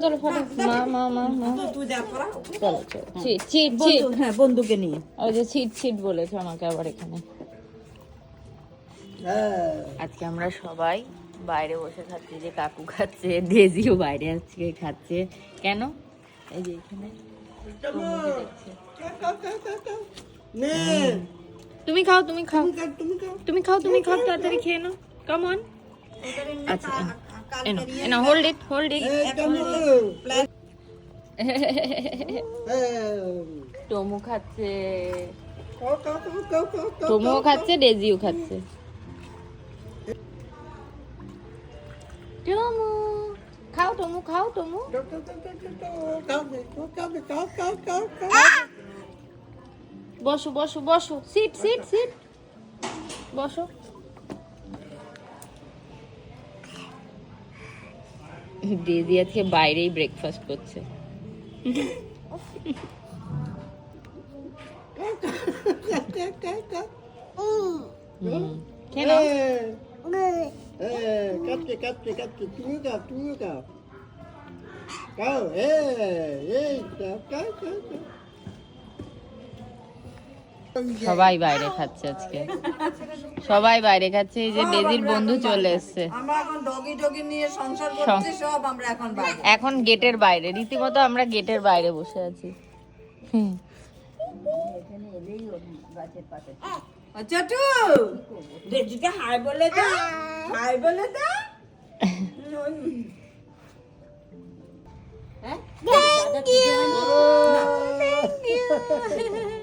চলো ফটো মা মা মা মা তুই দেখ করা চলো চলো ছিট ছিট ছিট হ্যাঁ বন্ধুকে নিয়ে ওই যে ছিট ছিট বলেছে আমাকে আবার এখানে। আজকে আমরা সবাই বাইরে বসে খাচ্ছি, যে কাকু খাচ্ছে, ডেজিও বাইরে আজকে খাচ্ছে। কেন? এই যে এখানে তুমি খাও তুমি খাও তুমি খাও তুমি খাও তাড়াতাড়ি খেয়ে নাও, কাম অন। আচ্ছা না, হোল্ড ইট হোল্ড ইট। টমু খাচ্ছে, টমুও খাচ্ছে, ডেজিও খাচ্ছে। টমু খাও, টমু খাও, টমু বসো বসো বসো, সিট সিট সিট বসো। ডেজি আজকে বাইরেই ব্রেকফাস্ট করছে। কেন? সবাই বাইরে খাচ্ছে আজকে, সবাই বাইরে খাচ্ছে। এই যে ডেজির বন্ধু চলে এসছে। আমরা এখন ডগি ডগি নিয়ে সংসার করতে সব আমরা এখন বাইরে। এখন গেটের বাইরে, রীতিমতো আমরা গেটের বাইরে বসে আছি। চটু ডেজিকে হাই বলে দাও, হাই বলে দাও। Thank you.